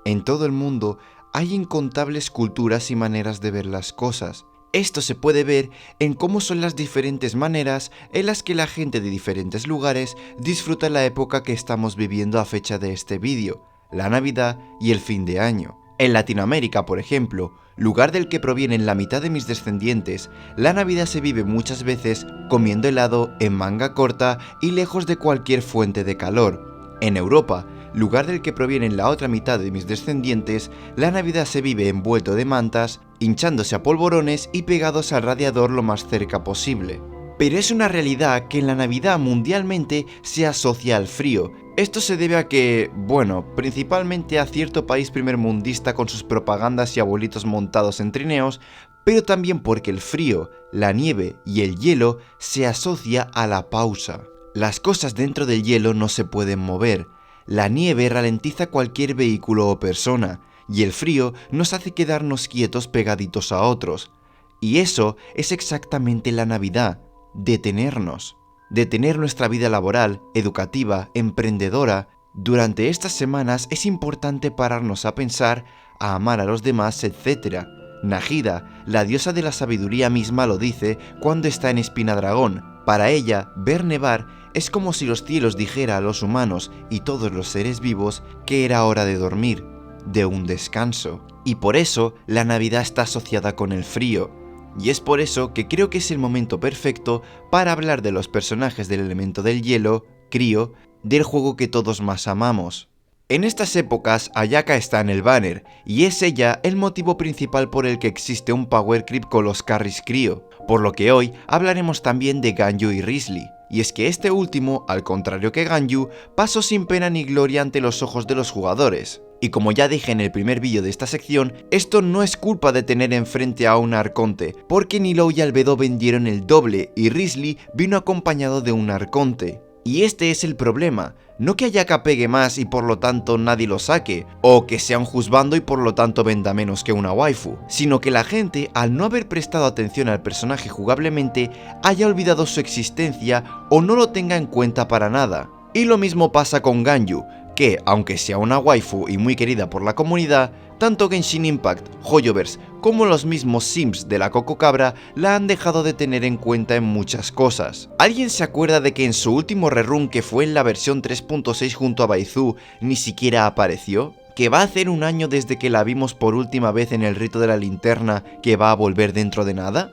En todo el mundo hay incontables culturas y maneras de ver las cosas. Esto se puede ver en cómo son las diferentes maneras en las que la gente de diferentes lugares disfruta la época que estamos viviendo a fecha de este vídeo, la Navidad y el fin de año. En Latinoamérica, por ejemplo, lugar del que provienen la mitad de mis descendientes, la Navidad se vive muchas veces comiendo helado en manga corta y lejos de cualquier fuente de calor. En Europa, lugar del que provienen la otra mitad de mis descendientes, la Navidad se vive envuelto de mantas, hinchándose a polvorones y pegados al radiador lo más cerca posible. Pero es una realidad que en la Navidad mundialmente se asocia al frío. Esto se debe a que, bueno, principalmente a cierto país primermundista con sus propagandas y abuelitos montados en trineos, pero también porque el frío, la nieve y el hielo se asocia a la pausa. Las cosas dentro del hielo no se pueden mover. La nieve ralentiza cualquier vehículo o persona, y el frío nos hace quedarnos quietos pegaditos a otros. Y eso es exactamente la Navidad, detenernos. Detener nuestra vida laboral, educativa, emprendedora. Durante estas semanas es importante pararnos a pensar, a amar a los demás, etc. Nájida, la diosa de la sabiduría misma, lo dice cuando está en Espinadragón. Para ella, ver nevar es como si los cielos dijera a los humanos y todos los seres vivos que era hora de dormir, de un descanso. Y por eso la Navidad está asociada con el frío. Y es por eso que creo que es el momento perfecto para hablar de los personajes del elemento del hielo, Crío, del juego que todos más amamos. En estas épocas, Ayaka está en el banner, y es ella el motivo principal por el que existe un power creep con los carries Crío, por lo que hoy hablaremos también de Ganyu y Wriothesley. Y es que este último, al contrario que Ganyu, pasó sin pena ni gloria ante los ojos de los jugadores. Y como ya dije en el primer vídeo de esta sección, esto no es culpa de tener enfrente a un arconte, porque Nilou y Albedo vendieron el doble y Wriothesley vino acompañado de un arconte. Y este es el problema, no que Ayaka pegue más y por lo tanto nadie lo saque, o que sea un juzbando y por lo tanto venda menos que una waifu, sino que la gente, al no haber prestado atención al personaje jugablemente, haya olvidado su existencia o no lo tenga en cuenta para nada. Y lo mismo pasa con Ganyu, que, aunque sea una waifu y muy querida por la comunidad, tanto Genshin Impact, Hoyoverse, como los mismos sims de la Coco Cabra la han dejado de tener en cuenta en muchas cosas. ¿Alguien se acuerda de que en su último rerun, que fue en la versión 3.6 junto a Baizu, ni siquiera apareció? ¿Que va a hacer un año desde que la vimos por última vez en el rito de la linterna, que va a volver dentro de nada?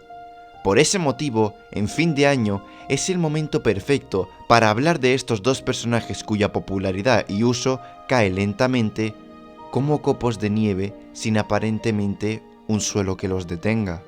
Por ese motivo, en fin de año, es el momento perfecto para hablar de estos dos personajes cuya popularidad y uso cae lentamente como copos de nieve sin aparentemente un suelo que los detenga.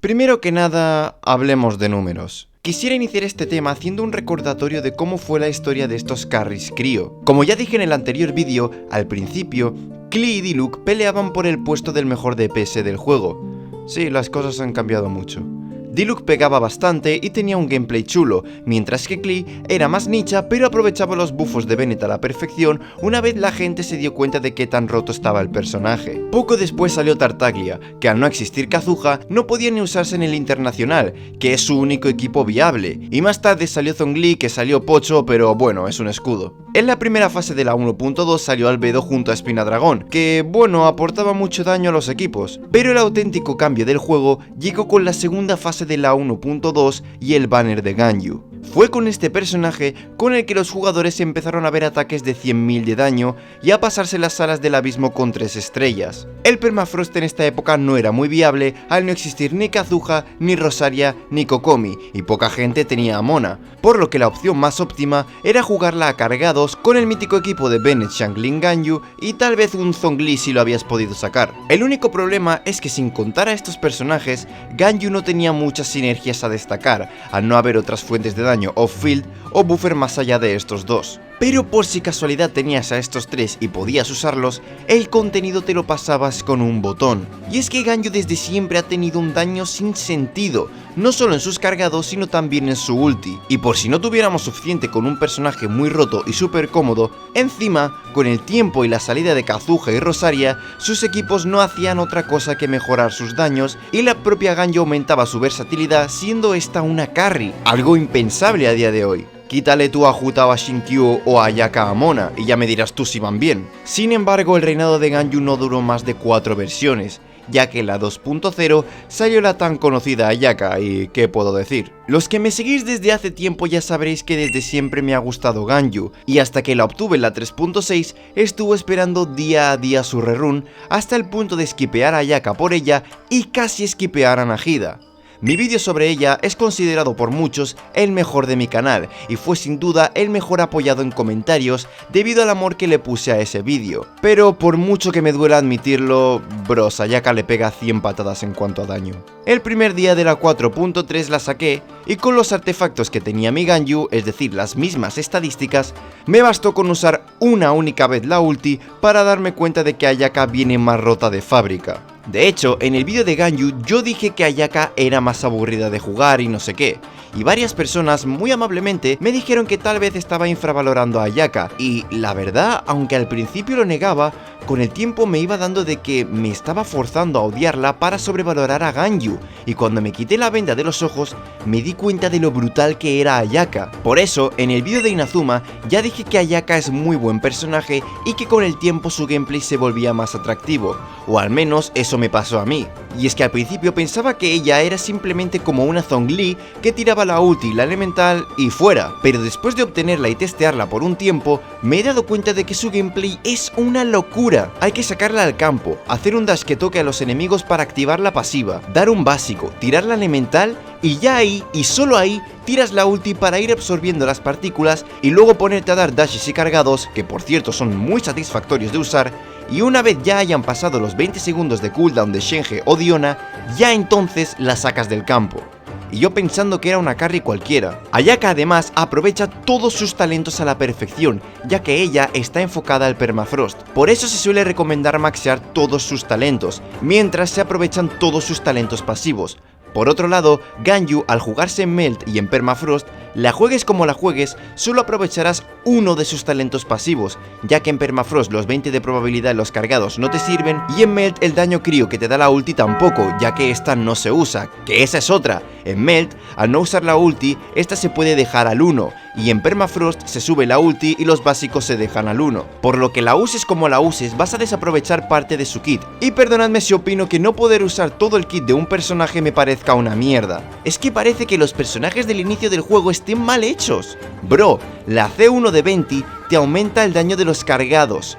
Primero que nada, hablemos de números. Quisiera iniciar este tema haciendo un recordatorio de cómo fue la historia de estos carries Crío. Como ya dije en el anterior vídeo, al principio, Klee y Diluc peleaban por el puesto del mejor DPS del juego. Sí, las cosas han cambiado mucho. Diluc pegaba bastante y tenía un gameplay chulo, mientras que Klee era más nicha pero aprovechaba los buffos de Bennett a la perfección una vez la gente se dio cuenta de qué tan roto estaba el personaje. Poco después salió Tartaglia, que al no existir Kazuha no podía ni usarse en el internacional, que es su único equipo viable, y más tarde salió Zhongli, que salió pocho pero bueno, es un escudo. En la primera fase de la 1.2 salió Albedo junto a Espinadragón, que bueno, aportaba mucho daño a los equipos, pero el auténtico cambio del juego llegó con la segunda fase de la 1.2 y el banner de Ganyu. Fue con este personaje con el que los jugadores empezaron a ver ataques de 100.000 de daño y a pasarse las salas del abismo con 3 estrellas. El permafrost en esta época no era muy viable al no existir ni Kazuha, ni Rosaria, ni Kokomi, y poca gente tenía a Mona, por lo que la opción más óptima era jugarla a cargados con el mítico equipo de Bennett, Xiangling, Ganyu y tal vez un Zhongli si lo habías podido sacar. El único problema es que sin contar a estos personajes, Ganyu no tenía muchas sinergias a destacar, al no haber otras fuentes de daño off-field o buffer más allá de estos dos. Pero por si casualidad tenías a estos tres y podías usarlos, el contenido te lo pasabas con un botón. Y es que Ganyu desde siempre ha tenido un daño sin sentido, no solo en sus cargados sino también en su ulti. Y por si no tuviéramos suficiente con un personaje muy roto y súper cómodo, encima, con el tiempo y la salida de Kazuha y Rosaria, sus equipos no hacían otra cosa que mejorar sus daños y la propia Ganyu aumentaba su versatilidad siendo esta una carry, algo impensable a día de hoy. Quítale tú a Jutao a Shinkyu o a Ayaka a Mona y ya me dirás tú si van bien. Sin embargo, el reinado de Ganyu no duró más de 4 versiones, ya que en la 2.0 salió la tan conocida Ayaka y ¿qué puedo decir? Los que me seguís desde hace tiempo ya sabréis que desde siempre me ha gustado Ganyu, y hasta que la obtuve en la 3.6 estuve esperando día a día su rerun hasta el punto de skipear a Ayaka por ella y casi skipear a Nahida. Mi vídeo sobre ella es considerado por muchos el mejor de mi canal y fue sin duda el mejor apoyado en comentarios debido al amor que le puse a ese vídeo. Pero por mucho que me duela admitirlo, bros, Ayaka le pega 100 patadas en cuanto a daño. El primer día de la 4.3 la saqué y con los artefactos que tenía mi Ganyu, es decir, las mismas estadísticas, me bastó con usar una única vez la ulti para darme cuenta de que Ayaka viene más rota de fábrica. De hecho, en el vídeo de Ganyu yo dije que Ayaka era más aburrida de jugar y no sé qué, y varias personas muy amablemente me dijeron que tal vez estaba infravalorando a Ayaka, y la verdad, aunque al principio lo negaba, con el tiempo me iba dando de que me estaba forzando a odiarla para sobrevalorar a Ganyu, y cuando me quité la venda de los ojos me di cuenta de lo brutal que era Ayaka. Por eso, en el vídeo de Inazuma ya dije que Ayaka es muy buen personaje y que con el tiempo su gameplay se volvía más atractivo, o al menos eso me pasó a mí. Y es que al principio pensaba que ella era simplemente como una Zhongli que tiraba la ulti y la elemental y fuera, pero después de obtenerla y testearla por un tiempo, me he dado cuenta de que su gameplay es una locura. Hay que sacarla al campo, hacer un dash que toque a los enemigos para activar la pasiva, dar un básico, tirar la elemental y ya ahí, y solo ahí, tiras la ulti para ir absorbiendo las partículas y luego ponerte a dar dashes y cargados, que por cierto son muy satisfactorios de usar, y una vez ya hayan pasado los 20 segundos de cooldown de Shenhe o Diona, ya entonces la sacas del campo. Y yo pensando que era una carry cualquiera. Ayaka además aprovecha todos sus talentos a la perfección, ya que ella está enfocada al permafrost. Por eso se suele recomendar maxear todos sus talentos, mientras se aprovechan todos sus talentos pasivos. Por otro lado, Ganyu, al jugarse en Melt y en Permafrost, la juegues como la juegues, solo aprovecharás uno de sus talentos pasivos, ya que en Permafrost los 20 de probabilidad en los cargados no te sirven, y en Melt el daño crío que te da la ulti tampoco, ya que esta no se usa, que esa es otra. En Melt, al no usar la ulti, esta se puede dejar al 1, y en Permafrost se sube la ulti y los básicos se dejan al 1, por lo que la uses como la uses vas a desaprovechar parte de su kit. Y perdonadme si opino que no poder usar todo el kit de un personaje me parezca una mierda. Es que parece que los personajes del inicio del juego estén mal hechos. Bro, la C1 de Venti te aumenta el daño de los cargados.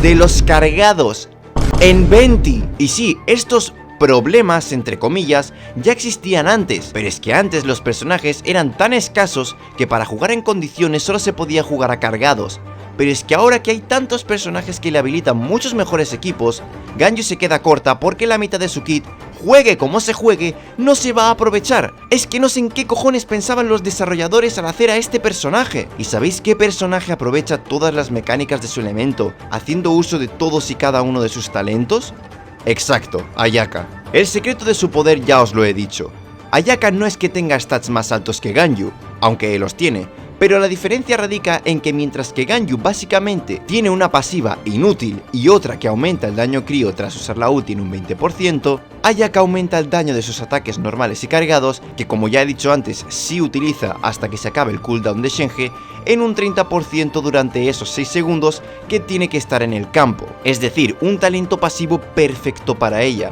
¡De los cargados! ¡En Venti! Y sí, estos problemas, entre comillas, ya existían antes, pero es que antes los personajes eran tan escasos que para jugar en condiciones solo se podía jugar a cargados. Pero es que ahora que hay tantos personajes que le habilitan muchos mejores equipos, Ganyu se queda corta porque la mitad de su kit, juegue como se juegue, no se va a aprovechar. Es que no sé en qué cojones pensaban los desarrolladores al hacer a este personaje. ¿Y sabéis qué personaje aprovecha todas las mecánicas de su elemento, haciendo uso de todos y cada uno de sus talentos? Exacto, Ayaka. El secreto de su poder ya os lo he dicho. Ayaka no es que tenga stats más altos que Ganyu, aunque los tiene, pero la diferencia radica en que mientras que Ganyu básicamente tiene una pasiva inútil y otra que aumenta el daño crío tras usar la ulti en un 20%, Ayaka aumenta el daño de sus ataques normales y cargados, que como ya he dicho antes, sí utiliza hasta que se acabe el cooldown de Shenhe, en un 30% durante esos 6 segundos que tiene que estar en el campo, es decir, un talento pasivo perfecto para ella.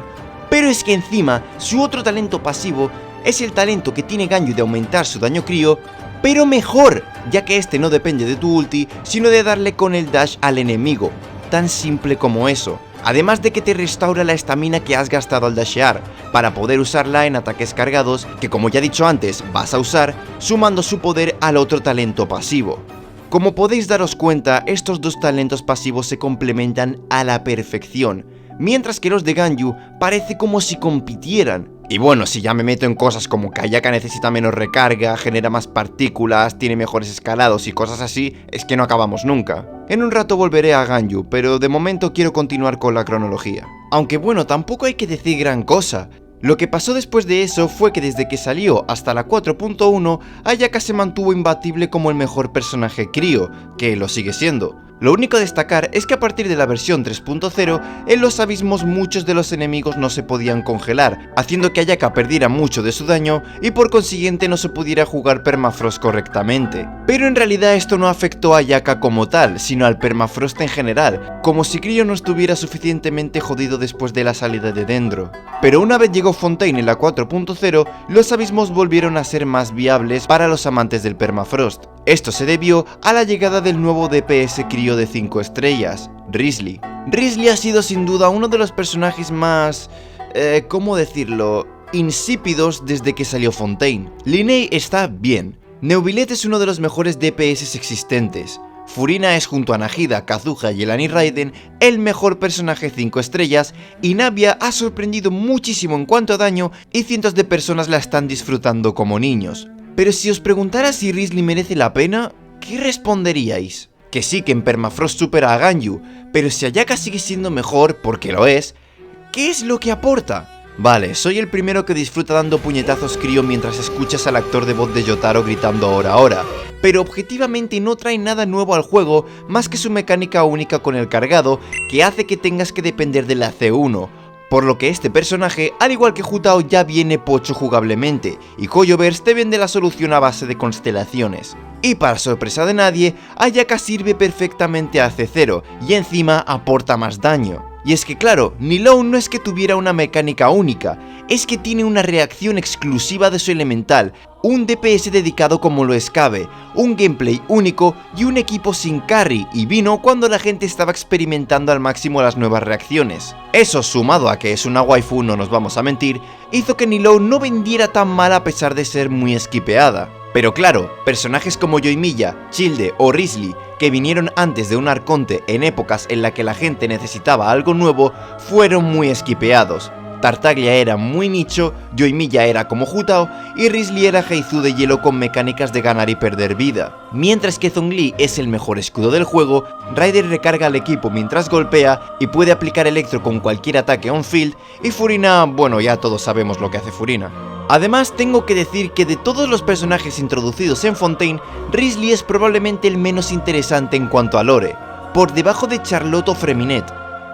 Pero es que encima, su otro talento pasivo es el talento que tiene Ganyu de aumentar su daño crío, pero mejor, ya que este no depende de tu ulti, sino de darle con el dash al enemigo, tan simple como eso. Además de que te restaura la estamina que has gastado al dashear, para poder usarla en ataques cargados, que como ya he dicho antes, vas a usar, sumando su poder al otro talento pasivo. Como podéis daros cuenta, estos dos talentos pasivos se complementan a la perfección, mientras que los de Ganyu parece como si compitieran, Y bueno, si ya me meto en cosas como que Ayaka necesita menos recarga, genera más partículas, tiene mejores escalados y cosas así, es que no acabamos nunca. En un rato volveré a Ganyu, pero de momento quiero continuar con la cronología. Aunque bueno, tampoco hay que decir gran cosa. Lo que pasó después de eso fue que desde que salió hasta la 4.1, Ayaka se mantuvo imbatible como el mejor personaje crío, que lo sigue siendo. Lo único a destacar es que a partir de la versión 3.0, en los abismos muchos de los enemigos no se podían congelar, haciendo que Ayaka perdiera mucho de su daño y por consiguiente no se pudiera jugar Permafrost correctamente. Pero en realidad esto no afectó a Ayaka como tal, sino al Permafrost en general, como si Crío no estuviera suficientemente jodido después de la salida de Dendro. Pero una vez llegó Fontaine en la 4.0, los abismos volvieron a ser más viables para los amantes del Permafrost. Esto se debió a la llegada del nuevo DPS crío de 5 estrellas, Wriothesley. Wriothesley ha sido sin duda uno de los personajes más... ¿cómo decirlo? Insípidos desde que salió Fontaine. Linnea está bien. Neuvillette es uno de los mejores DPS existentes. Furina es junto a Nahida, Kazuha y Elani Raiden el mejor personaje 5 estrellas y Navia ha sorprendido muchísimo en cuanto a daño y cientos de personas la están disfrutando como niños. Pero si os preguntara si Wriothesley merece la pena, ¿qué responderíais? Que sí, que en Permafrost supera a Ganyu, pero si Ayaka sigue siendo mejor, porque lo es, ¿qué es lo que aporta? Vale, soy el primero que disfruta dando puñetazos crío mientras escuchas al actor de voz de Yotaro gritando ahora, pero objetivamente no trae nada nuevo al juego más que su mecánica única con el cargado que hace que tengas que depender de la C1, por lo que este personaje, al igual que Jutao, ya viene pocho jugablemente, y Hoyoverse te vende la solución a base de constelaciones. Y para sorpresa de nadie, Ayaka sirve perfectamente a C0, y encima aporta más daño. Y es que claro, Nilou no es que tuviera una mecánica única, es que tiene una reacción exclusiva de su elemental, un DPS dedicado como lo es Cabe, un gameplay único y un equipo sin carry, y vino cuando la gente estaba experimentando al máximo las nuevas reacciones. Eso, sumado a que es una waifu, no nos vamos a mentir, hizo que Nilou no vendiera tan mal a pesar de ser muy esquipeada. Pero claro, personajes como Yoimiya, Childe o Wriothesley, que vinieron antes de un Arconte en épocas en las que la gente necesitaba algo nuevo, fueron muy esquipeados. Tartaglia era muy nicho, Yoimiya era como Jutao y Wriothesley era Heizu de hielo con mecánicas de ganar y perder vida. Mientras que Zhongli es el mejor escudo del juego, Ryder recarga al equipo mientras golpea y puede aplicar Electro con cualquier ataque on-field, y Furina, bueno, ya todos sabemos lo que hace Furina. Además, tengo que decir que de todos los personajes introducidos en Fontaine, Wriothesley es probablemente el menos interesante en cuanto a lore, por debajo de Charlotte o Freminet.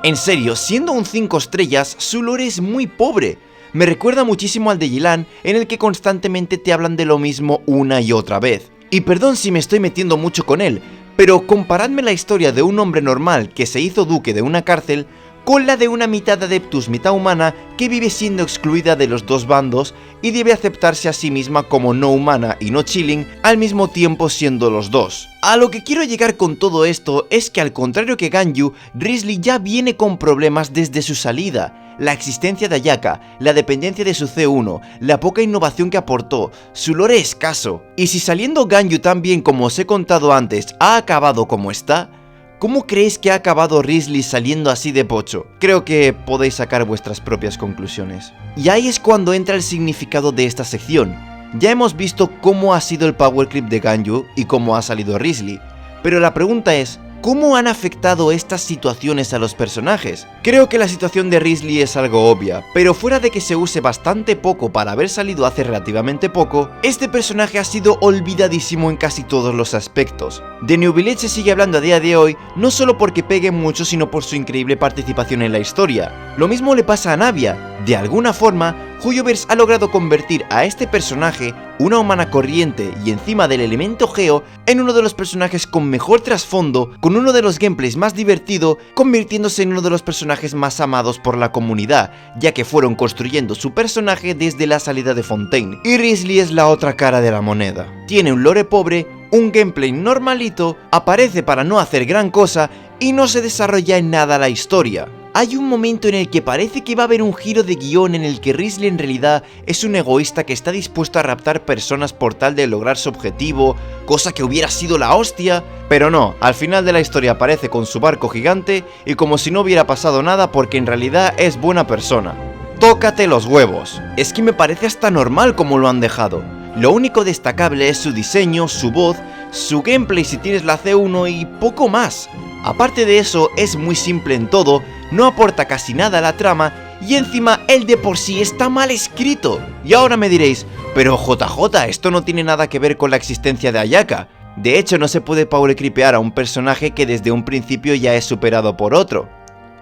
En serio, siendo un 5 estrellas, su lore es muy pobre. Me recuerda muchísimo al de Yelan, en el que constantemente te hablan de lo mismo una y otra vez. Y perdón si me estoy metiendo mucho con él, pero comparadme la historia de un hombre normal que se hizo duque de una cárcel con la de una mitad adeptus mitad humana que vive siendo excluida de los dos bandos y debe aceptarse a sí misma como no humana y no chilling al mismo tiempo siendo los dos. A lo que quiero llegar con todo esto es que al contrario que Ganyu, Wriothesley ya viene con problemas desde su salida. La existencia de Ayaka, la dependencia de su C1, la poca innovación que aportó, su lore escaso. Y si saliendo Ganyu tan bien como os he contado antes ha acabado como está, ¿cómo creéis que ha acabado Wriothesley saliendo así de pocho? Creo que podéis sacar vuestras propias conclusiones. Y ahí es cuando entra el significado de esta sección. Ya hemos visto cómo ha sido el power creep de Ganyu y cómo ha salido Wriothesley, pero la pregunta es, ¿cómo han afectado estas situaciones a los personajes? Creo que la situación de Wriothesley es algo obvia, pero fuera de que se use bastante poco para haber salido hace relativamente poco, este personaje ha sido olvidadísimo en casi todos los aspectos. De Neuvillette se sigue hablando a día de hoy, no solo porque pegue mucho, sino por su increíble participación en la historia. Lo mismo le pasa a Navia. De alguna forma, Hoyoverse ha logrado convertir a este personaje, una humana corriente y encima del elemento Geo, en uno de los personajes con mejor trasfondo, con uno de los gameplays más divertido, convirtiéndose en uno de los personajes más amados por la comunidad, ya que fueron construyendo su personaje desde la salida de Fontaine. Y Wriothesley es la otra cara de la moneda. Tiene un lore pobre, un gameplay normalito, aparece para no hacer gran cosa y no se desarrolla en nada la historia. Hay un momento en el que parece que va a haber un giro de guión en el que Wriothesley en realidad es un egoísta que está dispuesto a raptar personas por tal de lograr su objetivo, cosa que hubiera sido la hostia, pero no, al final de la historia aparece con su barco gigante y como si no hubiera pasado nada porque en realidad es buena persona. tócate los huevos. Es que me parece hasta normal como lo han dejado. Lo único destacable es su diseño, su voz, su gameplay si tienes la C1 y poco más. Aparte de eso, es muy simple en todo, no aporta casi nada a la trama y encima él de por sí está mal escrito. Y ahora me diréis, pero JJ, esto no tiene nada que ver con la existencia de Ayaka. De hecho, no se puede power creepear a un personaje que desde un principio ya es superado por otro.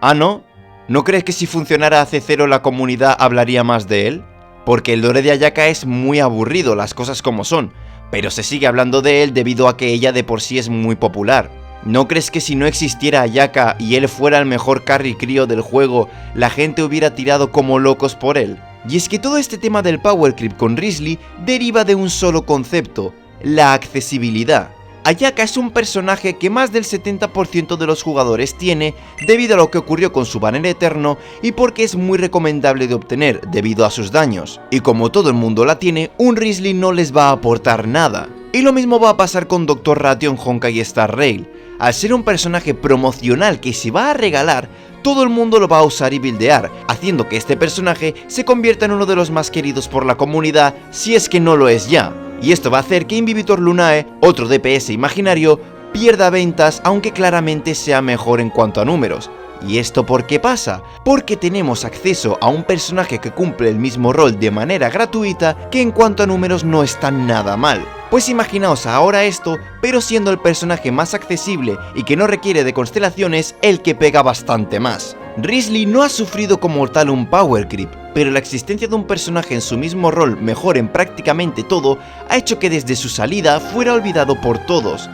¿Ah, no? ¿No crees que si funcionara AC0 la comunidad hablaría más de él? Porque el lore de Ayaka es muy aburrido, las cosas como son, pero se sigue hablando de él debido a que ella de por sí es muy popular. ¿No crees que si no existiera Ayaka y él fuera el mejor carry crío del juego, la gente hubiera tirado como locos por él? Y es que todo este tema del power creep con Wriothesley deriva de un solo concepto, la accesibilidad. Ayaka es un personaje que más del 70% de los jugadores tiene debido a lo que ocurrió con su banner eterno y porque es muy recomendable de obtener debido a sus daños. Y como todo el mundo la tiene, un Wriothesley no les va a aportar nada. Y lo mismo va a pasar con Dr. Ration, Honkai y Star Rail. Al ser un personaje promocional que se va a regalar, todo el mundo lo va a usar y buildear, haciendo que este personaje se convierta en uno de los más queridos por la comunidad si es que no lo es ya. Y esto va a hacer que Invibitor Lunae, otro DPS imaginario, pierda ventas aunque claramente sea mejor en cuanto a números. ¿Y esto por qué pasa? Porque tenemos acceso a un personaje que cumple el mismo rol de manera gratuita que en cuanto a números no está nada mal. Pues imaginaos ahora esto, pero siendo el personaje más accesible y que no requiere de constelaciones, el que pega bastante más. Wriothesley no ha sufrido como tal un power creep, pero la existencia de un personaje en su mismo rol mejor en prácticamente todo ha hecho que desde su salida fuera olvidado por todos.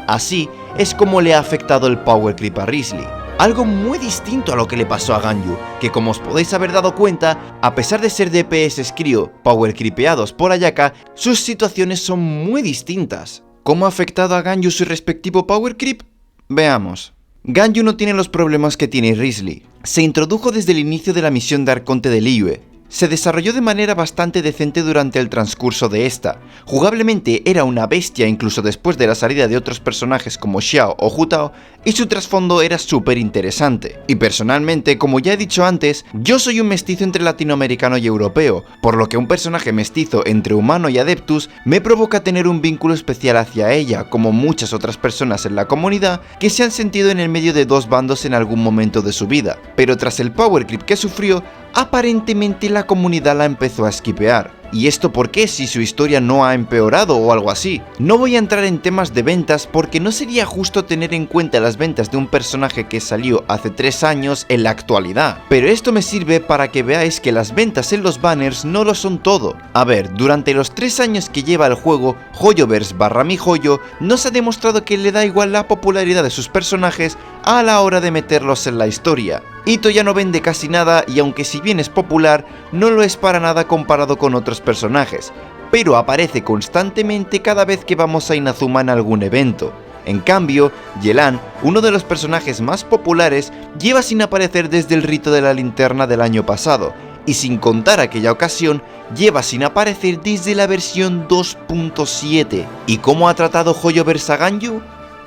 Así es como le ha afectado el power creep a Wriothesley. Algo muy distinto a lo que le pasó a Ganyu, que como os podéis haber dado cuenta, a pesar de ser DPS crío power creepeados por Ayaka, sus situaciones son muy distintas. ¿Cómo ha afectado a Ganyu su respectivo power creep? Veamos. Ganyu no tiene los problemas que tiene Wriothesley. Se introdujo desde el inicio de la misión de Arconte de Liyue. Se desarrolló de manera bastante decente durante el transcurso de esta. Jugablemente era una bestia incluso después de la salida de otros personajes como Xiao o Hu Tao, y su trasfondo era súper interesante. Y personalmente, como ya he dicho antes, yo soy un mestizo entre latinoamericano y europeo, por lo que un personaje mestizo entre humano y adeptus me provoca tener un vínculo especial hacia ella, como muchas otras personas en la comunidad que se han sentido en el medio de dos bandos en algún momento de su vida. Pero tras el power creep que sufrió, aparentemente la comunidad la empezó a skipear. ¿Y esto por qué si su historia no ha empeorado o algo así? No voy a entrar en temas de ventas porque no sería justo tener en cuenta las ventas de un personaje que salió hace 3 años en la actualidad. Pero esto me sirve para que veáis que las ventas en los banners no lo son todo. A ver, durante los 3 años que lleva el juego, Hoyoverse / MiHoYo nos ha demostrado que le da igual la popularidad de sus personajes a la hora de meterlos en la historia. Itto ya no vende casi nada y aunque si bien es popular, no lo es para nada comparado con otros personajes, pero aparece constantemente cada vez que vamos a Inazuma en algún evento. En cambio, Yelan, uno de los personajes más populares, lleva sin aparecer desde el rito de la linterna del año pasado, y sin contar aquella ocasión, lleva sin aparecer desde la versión 2.7. ¿Y cómo ha tratado Hoyoverse a Ganyu?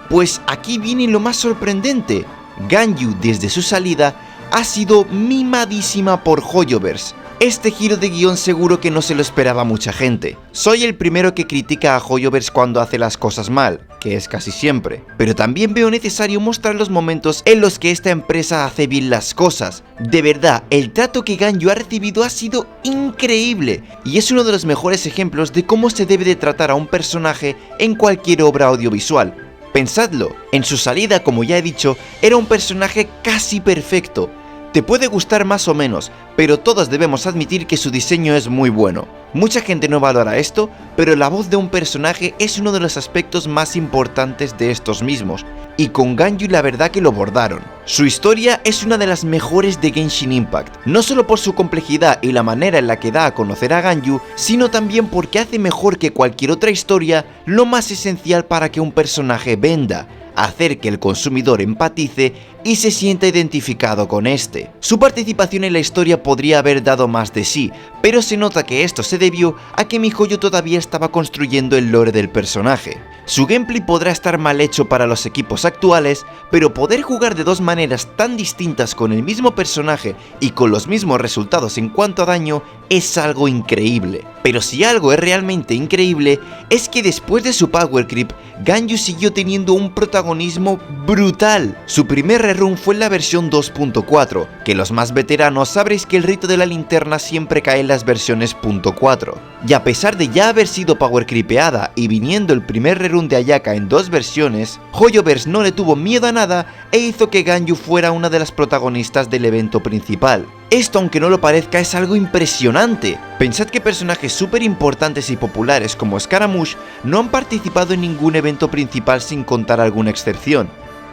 Pues aquí viene lo más sorprendente. Ganyu desde su salida ha sido mimadísima por Hoyoverse. Este giro de guión seguro que no se lo esperaba mucha gente. Soy el primero que critica a Hoyoverse cuando hace las cosas mal, que es casi siempre, pero también veo necesario mostrar los momentos en los que esta empresa hace bien las cosas. De verdad, el trato que Ganyu ha recibido ha sido increíble, y es uno de los mejores ejemplos de cómo se debe de tratar a un personaje en cualquier obra audiovisual. Pensadlo, en su salida, como ya he dicho, era un personaje casi perfecto. Te puede gustar más o menos, pero todos debemos admitir que su diseño es muy bueno. Mucha gente no valora esto, pero la voz de un personaje es uno de los aspectos más importantes de estos mismos, y con Ganyu la verdad que lo bordaron. Su historia es una de las mejores de Genshin Impact, no solo por su complejidad y la manera en la que da a conocer a Ganyu, sino también porque hace mejor que cualquier otra historia lo más esencial para que un personaje venda: hacer que el consumidor empatice y se sienta identificado con este. Su participación en la historia podría haber dado más de sí, pero se nota que esto se debió a que MiHoYo todavía estaba construyendo el lore del personaje. Su gameplay podrá estar mal hecho para los equipos actuales, pero poder jugar de dos maneras tan distintas con el mismo personaje y con los mismos resultados en cuanto a daño es algo increíble. Pero si algo es realmente increíble, es que después de su power creep, Ganyu siguió teniendo un protagonismo brutal. Su primer rerun fue en la versión 2.4, que los más veteranos sabréis que el rito de la linterna siempre cae en las versiones .4. Y a pesar de ya haber sido power creepeada y viniendo el primer rerun de Ayaka en dos versiones, Hoyoverse no le tuvo miedo a nada e hizo que Ganyu fuera una de las protagonistas del evento principal. Esto, aunque no lo parezca, es algo impresionante. Pensad que personajes súper importantes y populares como Scaramouche no han participado en ningún evento principal sin contar alguna excepción.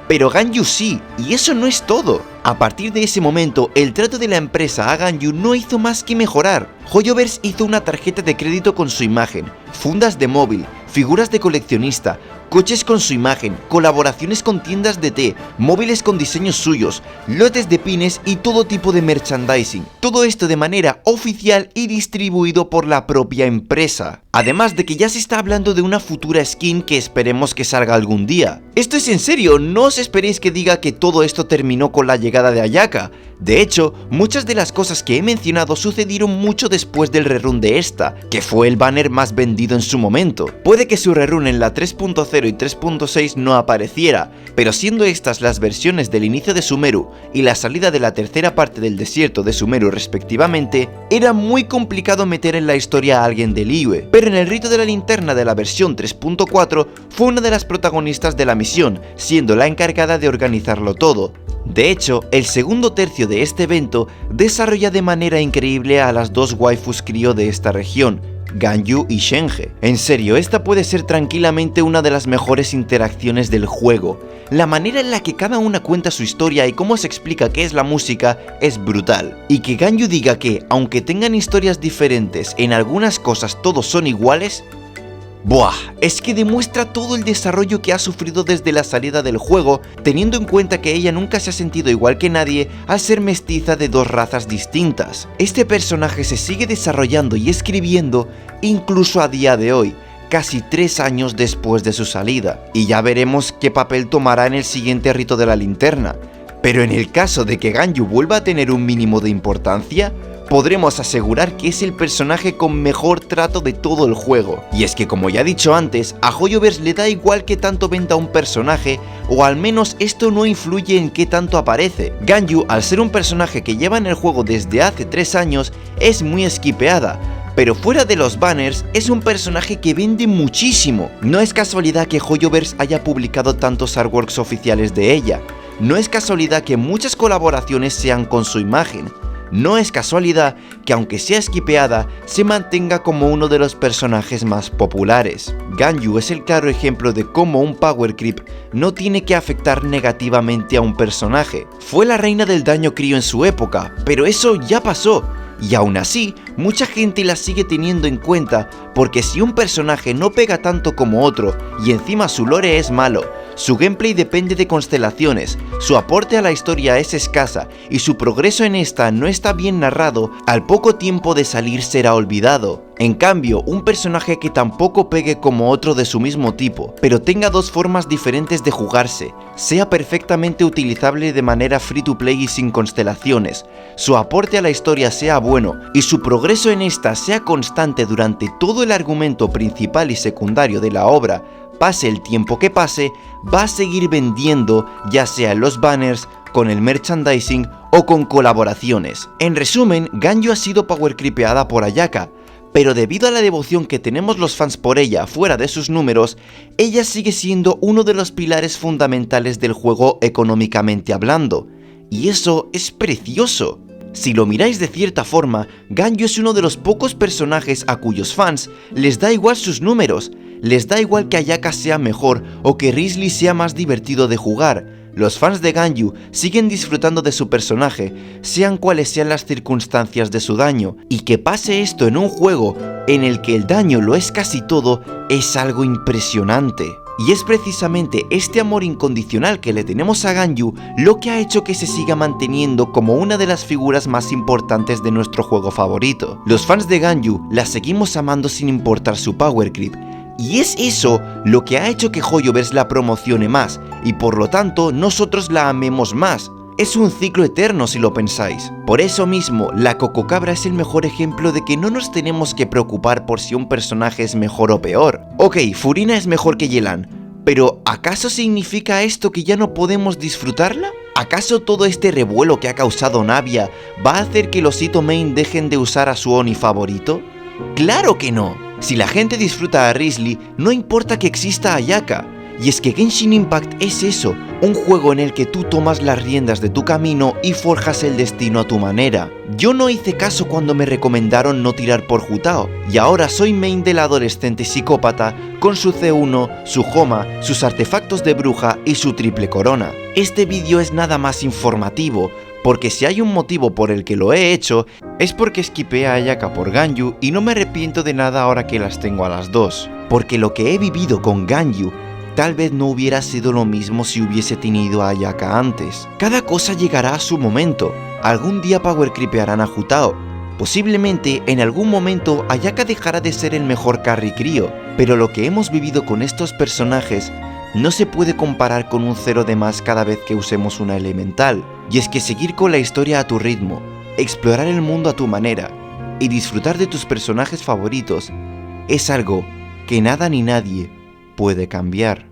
Pero Ganyu sí, y eso no es todo. A partir de ese momento, el trato de la empresa a Ganyu no hizo más que mejorar. Hoyoverse hizo una tarjeta de crédito con su imagen, fundas de móvil, figuras de coleccionista, coches con su imagen, colaboraciones con tiendas de té, móviles con diseños suyos, lotes de pines y todo tipo de merchandising. Todo esto de manera oficial y distribuido por la propia empresa. Además de que ya se está hablando de una futura skin que esperemos que salga algún día. Esto es en serio, no os esperéis que diga que todo esto terminó con la llegada de Ayaka. De hecho, muchas de las cosas que he mencionado sucedieron mucho después del rerun de esta, que fue el banner más vendido en su momento. Puede que su rerun en la 3.0 y 3.6 no apareciera, pero siendo estas las versiones del inicio de Sumeru y la salida de la tercera parte del desierto de Sumeru respectivamente, era muy complicado meter en la historia a alguien de Liyue. Pero en el rito de la linterna de la versión 3.4 fue una de las protagonistas de la misión, siendo la encargada de organizarlo todo. De hecho, el segundo tercio de este evento desarrolla de manera increíble a las dos waifus crío de esta región, Ganyu y Shenhe. En serio, esta puede ser tranquilamente una de las mejores interacciones del juego. La manera en la que cada una cuenta su historia y cómo se explica qué es la música es brutal. Y que Ganyu diga que, aunque tengan historias diferentes, en algunas cosas todos son iguales, ¡buah! Es que demuestra todo el desarrollo que ha sufrido desde la salida del juego, teniendo en cuenta que ella nunca se ha sentido igual que nadie al ser mestiza de dos razas distintas. Este personaje se sigue desarrollando y escribiendo incluso a día de hoy, casi 3 años después de su salida, y ya veremos qué papel tomará en el siguiente rito de la linterna. Pero en el caso de que Ganyu vuelva a tener un mínimo de importancia, podremos asegurar que es el personaje con mejor trato de todo el juego. Y es que, como ya he dicho antes, a Hoyoverse le da igual que tanto venda un personaje, o al menos esto no influye en qué tanto aparece. Ganyu, al ser un personaje que lleva en el juego desde hace 3 años, es muy skipeada, pero fuera de los banners es un personaje que vende muchísimo. No es casualidad que Hoyoverse haya publicado tantos artworks oficiales de ella. No es casualidad que muchas colaboraciones sean con su imagen. No es casualidad que, aunque sea skipeada, se mantenga como uno de los personajes más populares. Ganyu es el claro ejemplo de cómo un power creep no tiene que afectar negativamente a un personaje. Fue la reina del daño crío en su época, pero eso ya pasó. Y aún así, mucha gente la sigue teniendo en cuenta, porque si un personaje no pega tanto como otro, y encima su lore es malo, su gameplay depende de constelaciones, su aporte a la historia es escasa, y su progreso en esta no está bien narrado, al poco tiempo de salir será olvidado. En cambio, un personaje que tampoco pegue como otro de su mismo tipo, pero tenga dos formas diferentes de jugarse, sea perfectamente utilizable de manera free to play y sin constelaciones, su aporte a la historia sea bueno, y su progreso en esta sea constante durante todo el argumento principal y secundario de la obra, pase el tiempo que pase, va a seguir vendiendo, ya sea en los banners, con el merchandising o con colaboraciones. En resumen, Ganyu ha sido power creepeada por Ayaka, pero debido a la devoción que tenemos los fans por ella fuera de sus números, ella sigue siendo uno de los pilares fundamentales del juego económicamente hablando, y eso es precioso. Si lo miráis de cierta forma, Ganyu es uno de los pocos personajes a cuyos fans les da igual sus números, les da igual que Ayaka sea mejor o que Risley sea más divertido de jugar. Los fans de Ganyu siguen disfrutando de su personaje, sean cuales sean las circunstancias de su daño, y que pase esto en un juego en el que el daño lo es casi todo, es algo impresionante. Y es precisamente este amor incondicional que le tenemos a Ganyu lo que ha hecho que se siga manteniendo como una de las figuras más importantes de nuestro juego favorito. Los fans de Ganyu la seguimos amando sin importar su power creep, y es eso lo que ha hecho que Hoyoverse la promocione más, y por lo tanto nosotros la amemos más. Es un ciclo eterno si lo pensáis. Por eso mismo, la Cococabra es el mejor ejemplo de que no nos tenemos que preocupar por si un personaje es mejor o peor. Ok, Furina es mejor que Yelan, pero ¿acaso significa esto que ya no podemos disfrutarla? ¿Acaso todo este revuelo que ha causado Navia va a hacer que los Itto Main dejen de usar a su Oni favorito? ¡Claro que no! Si la gente disfruta a Risley, no importa que exista Ayaka. Y es que Genshin Impact es eso, un juego en el que tú tomas las riendas de tu camino y forjas el destino a tu manera. Yo no hice caso cuando me recomendaron no tirar por Jutao, y ahora soy main del adolescente psicópata con su C1, su Homa, sus artefactos de bruja y su triple corona. Este vídeo es nada más informativo, porque si hay un motivo por el que lo he hecho, es porque esquipeé a Ayaka por Ganyu y no me arrepiento de nada ahora que las tengo a las dos. Porque lo que he vivido con Ganyu tal vez no hubiera sido lo mismo si hubiese tenido a Ayaka antes. Cada cosa llegará a su momento. Algún día power creepearán a Jutao. Posiblemente en algún momento Ayaka dejará de ser el mejor carry crío, pero lo que hemos vivido con estos personajes no se puede comparar con un 0 de más cada vez que usemos una elemental. Y es que seguir con la historia a tu ritmo, explorar el mundo a tu manera y disfrutar de tus personajes favoritos es algo que nada ni nadie puede cambiar.